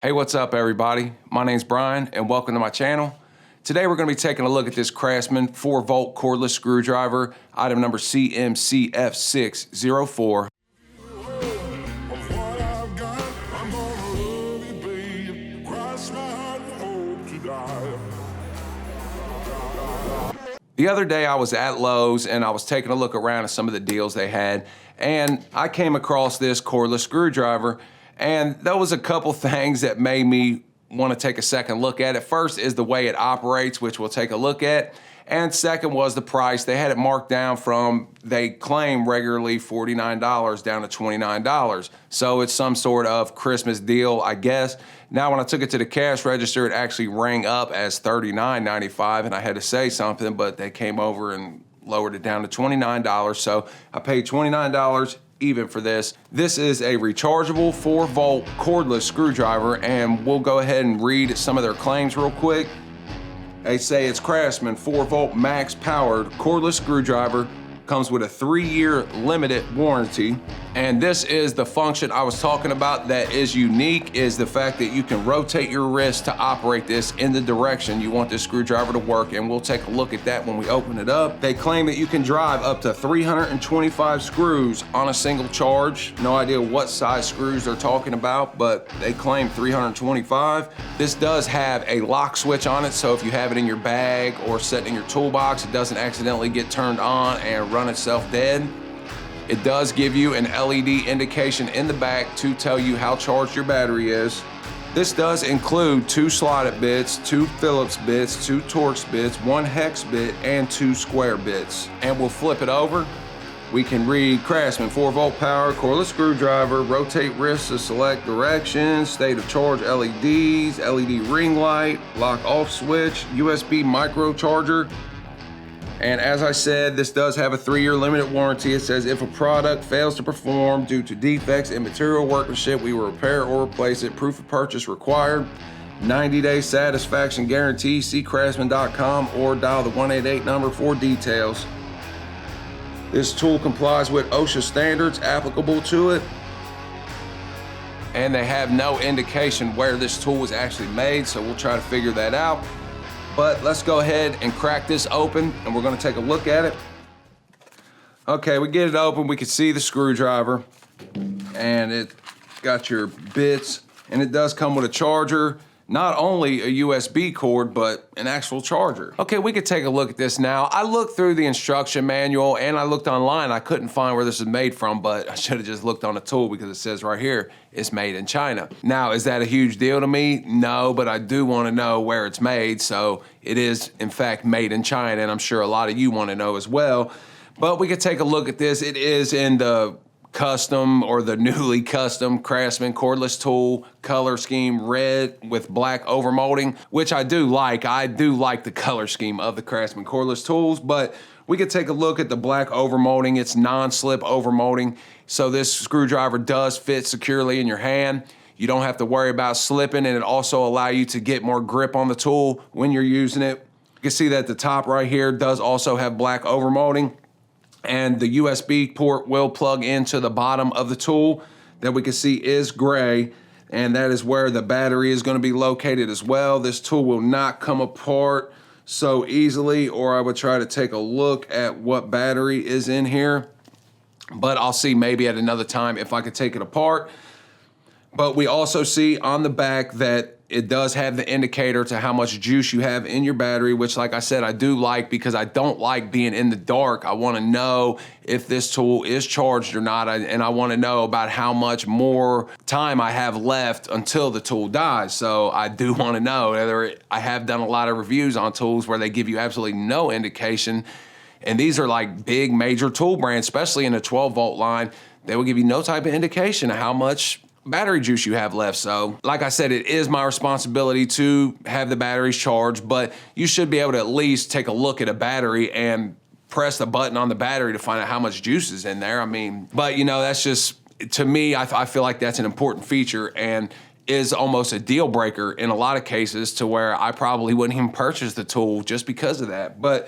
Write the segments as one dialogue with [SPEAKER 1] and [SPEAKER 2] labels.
[SPEAKER 1] Hey, what's up everybody? My name's Brian and welcome to my channel. Today we're going to be taking a look at this Craftsman 4-volt cordless screwdriver, item number CMCF604. The other day I was at Lowe's and I was taking a look around at some of the deals they had, and I came across this cordless screwdriver, and there was a couple things that made me want to take a second look at it. First is the way it operates, which we'll take a look at, and second was the price. They had it marked down from, they claim regularly $49 down to $29. So it's some sort of Christmas deal, I guess. Now when I took it to the cash register, it actually rang up as $39.95, and I had to say something, but they came over and lowered it down to $29. So I paid $29 even for this. This is a rechargeable 4-volt cordless screwdriver, and we'll go ahead and read some of their claims real quick. They say it's Craftsman 4-volt max powered cordless screwdriver, comes with a 3-year limited warranty. And this is the function I was talking about that is unique, is the fact that you can rotate your wrist to operate this in the direction you want this screwdriver to work, and we'll take a look at that when we open it up. They claim that you can drive up to 325 screws on a single charge. No idea what size screws they're talking about, but they claim 325. This does have a lock switch on it, so if you have it in your bag or sitting in your toolbox, it doesn't accidentally get turned on and run itself dead. It does give you an LED indication in the back to tell you how charged your battery is. This does include 2 slotted bits, 2 Phillips bits, 2 Torx bits, 1 hex bit, and 2 square bits. And we'll flip it over. We can read Craftsman 4-volt power, cordless screwdriver, rotate wrists to select directions, state of charge LEDs, LED ring light, lock off switch, USB micro charger. And as I said, this does have a 3-year limited warranty. It says if a product fails to perform due to defects in material workmanship, we will repair or replace it. Proof of purchase required. 90-day satisfaction guarantee. See craftsman.com or dial the 188 number for details. This tool complies with OSHA standards applicable to it. And they have no indication where this tool was actually made, so we'll try to figure that out. But let's go ahead and crack this open, and we're going to take a look at it. Okay, we get it open. We can see the screwdriver, and it got your bits, and it does come with a charger. Not only a USB cord, but an actual charger. Okay, we could take a look at this now. I looked through the instruction manual and I looked online. I couldn't find where this is made from, but I should have just looked on the tool because it says right here, it's made in China. Now, is that a huge deal to me? No, but I do want to know where it's made. So it is in fact made in China, and I'm sure a lot of you want to know as well. But we could take a look at this. It is in the custom or the newly custom Craftsman cordless tool color scheme, red with black overmolding, which I do like. I do like the color scheme of the Craftsman cordless tools, but we could take a look at the black overmolding. It's non-slip overmolding, so this screwdriver does fit securely in your hand. You don't have to worry about slipping, and it also allows you to get more grip on the tool when you're using it. You can see that the top right here does also have black overmolding, and the USB port will plug into the bottom of the tool that we can see is gray, and that is where the battery is going to be located as well. This tool will not come apart so easily, or I would try to take a look at what battery is in here, but I'll see maybe at another time if I could take it apart. But we also see on the back that it does have the indicator to how much juice you have in your battery, which, like I said, I do like because I don't like being in the dark. I want to know if this tool is charged or not, and I want to know about how much more time I have left until the tool dies. So I do want to know. I have done a lot of reviews on tools where they give you absolutely no indication, and these are like big major tool brands, especially in the 12-volt line. They will give you no type of indication of how much battery juice you have left. So like I said, it is my responsibility to have the batteries charged, but you should be able to at least take a look at a battery and press the button on the battery to find out how much juice is in there. I mean, but you know, that's just, to me, I feel like that's an important feature and is almost a deal breaker in a lot of cases, to where I probably wouldn't even purchase the tool just because of that. But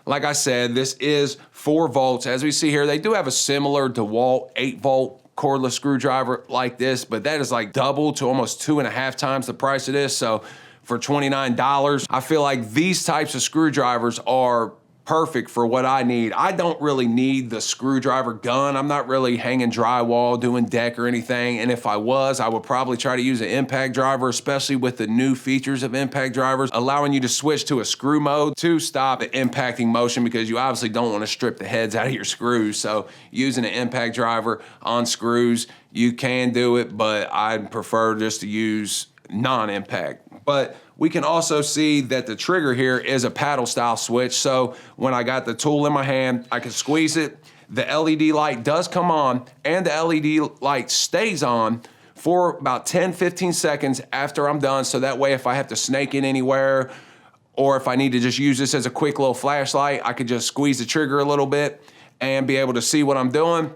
[SPEAKER 1] like I said, this is 4 volts. As we see here, they do have a similar DeWalt 8-volt cordless screwdriver like this, but that is like double to almost 2.5 times the price of this. So for $29, I feel like these types of screwdrivers are perfect for what I need. I don't really need the screwdriver gun. I'm not really hanging drywall, doing deck or anything. And if I was, I would probably try to use an impact driver, especially with the new features of impact drivers, allowing you to switch to a screw mode to stop the impacting motion, because you obviously don't want to strip the heads out of your screws. So using an impact driver on screws, you can do it, but I'd prefer just to use non-impact. But we can also see that the trigger here is a paddle style switch. So when I got the tool in my hand, I can squeeze it. The LED light does come on, and the LED light stays on for about 10-15 seconds after I'm done. So that way, if I have to snake in anywhere, or if I need to just use this as a quick little flashlight, I could just squeeze the trigger a little bit and be able to see what I'm doing.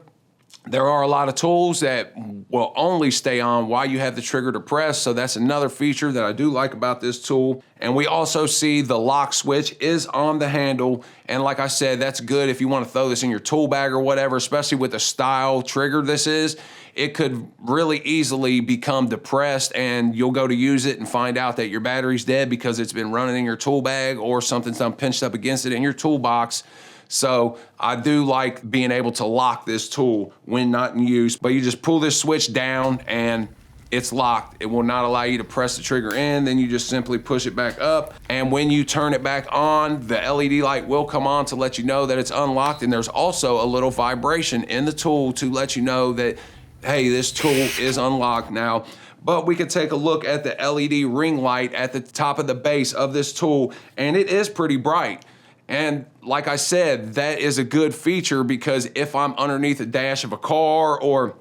[SPEAKER 1] There are a lot of tools that will only stay on while you have the trigger depressed, so that's another feature that I do like about this tool. And we also see the lock switch is on the handle, and like I said, that's good if you want to throw this in your tool bag or whatever, especially with the style trigger this is. It could really easily become depressed, and you'll go to use it and find out that your battery's dead because it's been running in your tool bag or something's done pinched up against it in your toolbox. So I do like being able to lock this tool when not in use, but you just pull this switch down and it's locked. It will not allow you to press the trigger in. Then you just simply push it back up. And when you turn it back on, the LED light will come on to let you know that it's unlocked. And there's also a little vibration in the tool to let you know that, hey, this tool is unlocked now. But we could take a look at the LED ring light at the top of the base of this tool, and it is pretty bright. And like I said, that is a good feature because if I'm underneath the dash of a car or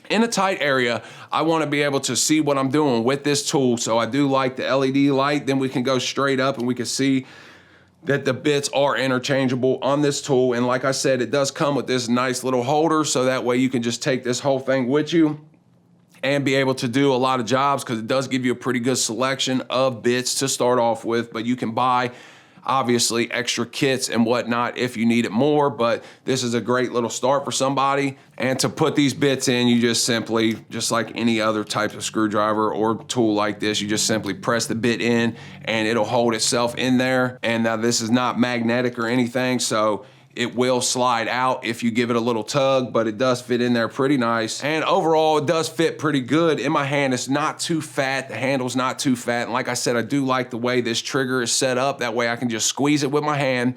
[SPEAKER 1] in a tight area, I want to be able to see what I'm doing with this tool. So I do like the LED light. Then we can go straight up and we can see that the bits are interchangeable on this tool. And like I said, it does come with this nice little holder, so that way you can just take this whole thing with you and be able to do a lot of jobs, because it does give you a pretty good selection of bits to start off with. But you can buy obviously extra kits and whatnot if you need it more, but this is a great little start for somebody. And to put these bits in, you just simply, just like any other type of screwdriver or tool like this, you just simply press the bit in and it'll hold itself in there. And now this is not magnetic or anything, so it will slide out if you give it a little tug, but it does fit in there pretty nice. And overall, it does fit pretty good in my hand. It's not too fat. The handle's not too fat. And like I said, I do like the way this trigger is set up. That way I can just squeeze it with my hand.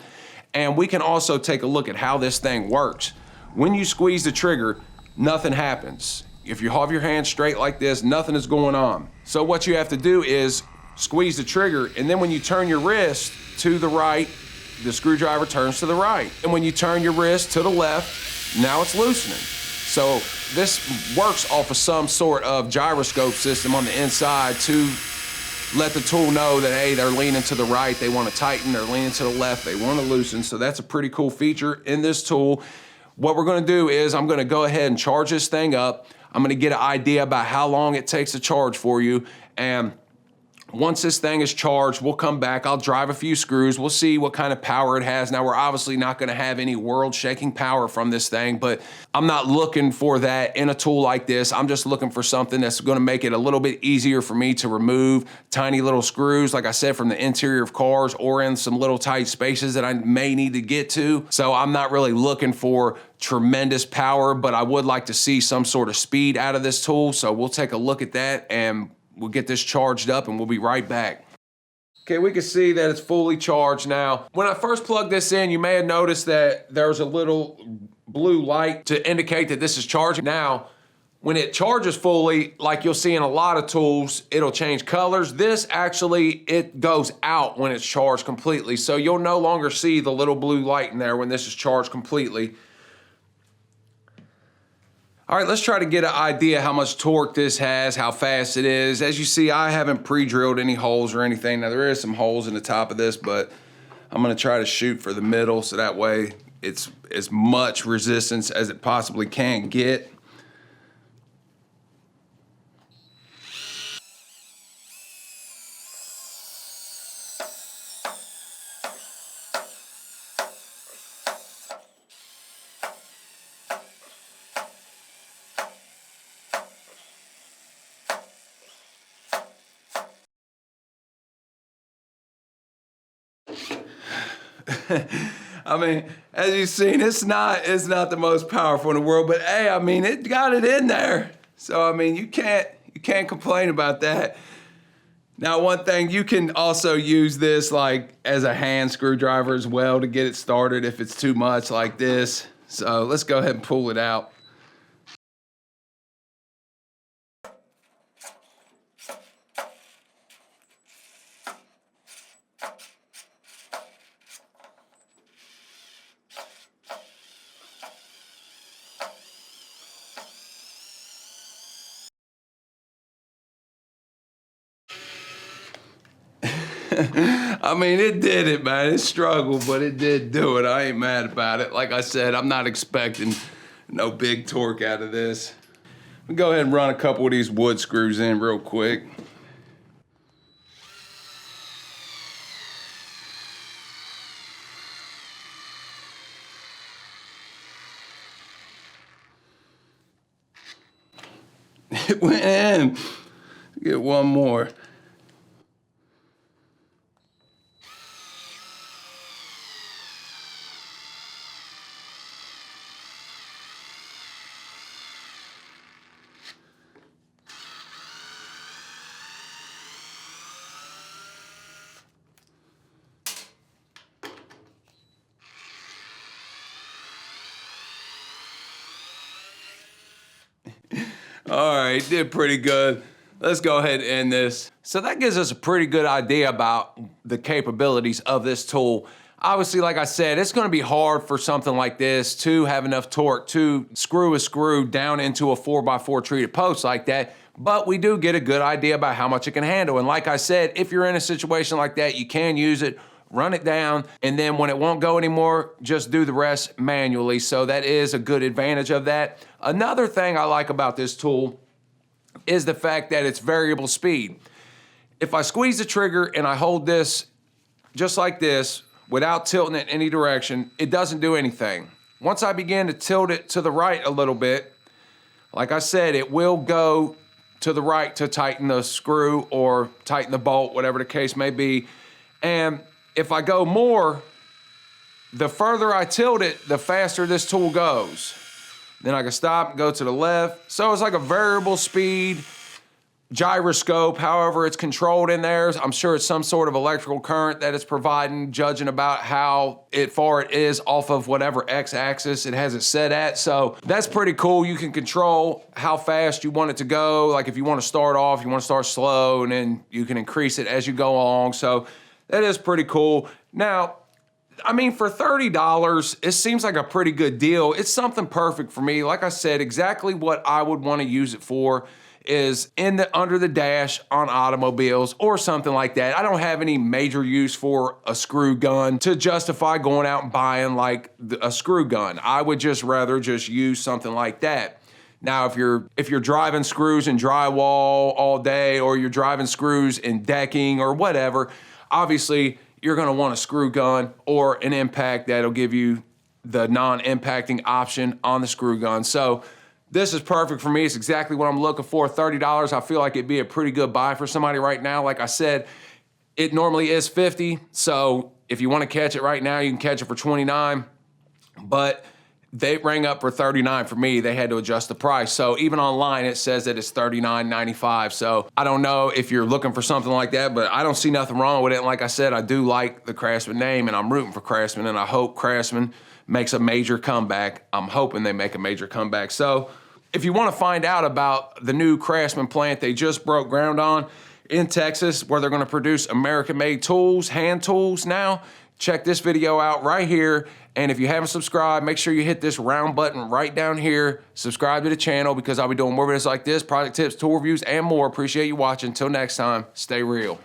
[SPEAKER 1] And we can also take a look at how this thing works. When you squeeze the trigger, nothing happens. If you have your hand straight like this, nothing is going on. So what you have to do is squeeze the trigger, and then when you turn your wrist to the right, the screwdriver turns to the right. And when you turn your wrist to the left, now it's loosening. So this works off of some sort of gyroscope system on the inside to let the tool know that, hey, they're leaning to the right, they want to tighten, they're leaning to the left, they want to loosen. So that's a pretty cool feature in this tool. What we're going to do is I'm going to go ahead and charge this thing up. I'm going to get an idea about how long it takes to charge for you. And once this thing is charged, we'll come back. I'll drive a few screws. We'll see what kind of power it has. Now, we're obviously not going to have any world-shaking power from this thing, but I'm not looking for that in a tool like this. I'm just looking for something that's going to make it a little bit easier for me to remove tiny little screws, like I said, from the interior of cars or in some little tight spaces that I may need to get to. So I'm not really looking for tremendous power, but I would like to see some sort of speed out of this tool. So we'll take a look at that and we'll get this charged up and we'll be right back. Okay, we can see that it's fully charged now. When I first plugged this in, you may have noticed that there's a little blue light to indicate that this is charging. Now, when it charges fully, like you'll see in a lot of tools, it'll change colors. This actually, it goes out when it's charged completely. So you'll no longer see the little blue light in there when this is charged completely. All right, let's try to get an idea how much torque this has, how fast it is. As you see, I haven't pre-drilled any holes or anything. Now, there is some holes in the top of this, but I'm gonna try to shoot for the middle so that way it's as much resistance as it possibly can get. I mean, as you've seen, it's not the most powerful in the world, but hey, I mean, it got it in there. So I mean, you can't complain about that. Now, one thing, you can also use this like as a hand screwdriver as well to get it started if it's too much like this. So let's go ahead and pull it out. I mean, it did it, man. It struggled, but it did do it. I ain't mad about it. Like I said, I'm not expecting no big torque out of this. We'll go ahead and run a couple of these wood screws in real quick. It went in. Get one more. All right, did pretty good. Let's go ahead and end this. So that gives us a pretty good idea about the capabilities of this tool. Obviously, like I said, it's gonna be hard for something like this to have enough torque to screw a screw down into a 4x4 treated post like that, but we do get a good idea about how much it can handle. And like I said, if you're in a situation like that, you can use it, run it down, and then when it won't go anymore, just do the rest manually. So that is a good advantage of that. Another thing I like about this tool is the fact that it's variable speed. If I squeeze the trigger and I hold this just like this without tilting it any direction, it doesn't do anything. Once I begin to tilt it to the right a little bit, like I said, it will go to the right to tighten the screw or tighten the bolt, whatever the case may be. And if I go more, the further I tilt it, the faster this tool goes. Then I can stop and go to the left. So it's like a variable speed gyroscope, however it's controlled in there. I'm sure it's some sort of electrical current that it's providing, judging about how far it is off of whatever x-axis it has it set at. So that's pretty cool. You can control how fast you want it to go. Like if you want to start off, you want to start slow, and then you can increase it as you go along. So that is pretty cool. Now, I mean, for $30, it seems like a pretty good deal. It's something perfect for me. Like I said, exactly what I would want to use it for is under the dash on automobiles or something like that. I don't have any major use for a screw gun to justify going out and buying like a screw gun. I would just rather just use something like that. Now, if you're driving screws in drywall all day, or you're driving screws in decking or whatever, obviously you're gonna want a screw gun or an impact that'll give you the non-impacting option on the screw gun. So this is perfect for me. It's exactly what I'm looking for. $30, I feel like it'd be a pretty good buy for somebody right now. Like I said, it normally is $50. So if you wanna catch it right now, you can catch it for $29, but they rang up for $39 for me. They had to adjust the price. So even online, it says that it's $39.95. So I don't know if you're looking for something like that, but I don't see nothing wrong with it. And like I said, I do like the Craftsman name, and I'm rooting for Craftsman, and I hope Craftsman makes a major comeback. I'm hoping they make a major comeback. So if you want to find out about the new Craftsman plant they just broke ground on in Texas, where they're going to produce American-made tools, hand tools now, check this video out right here. And if you haven't subscribed, make sure you hit this round button right down here. Subscribe to the channel, because I'll be doing more videos like this, product tips, tool reviews, and more. Appreciate you watching. Until next time, stay real.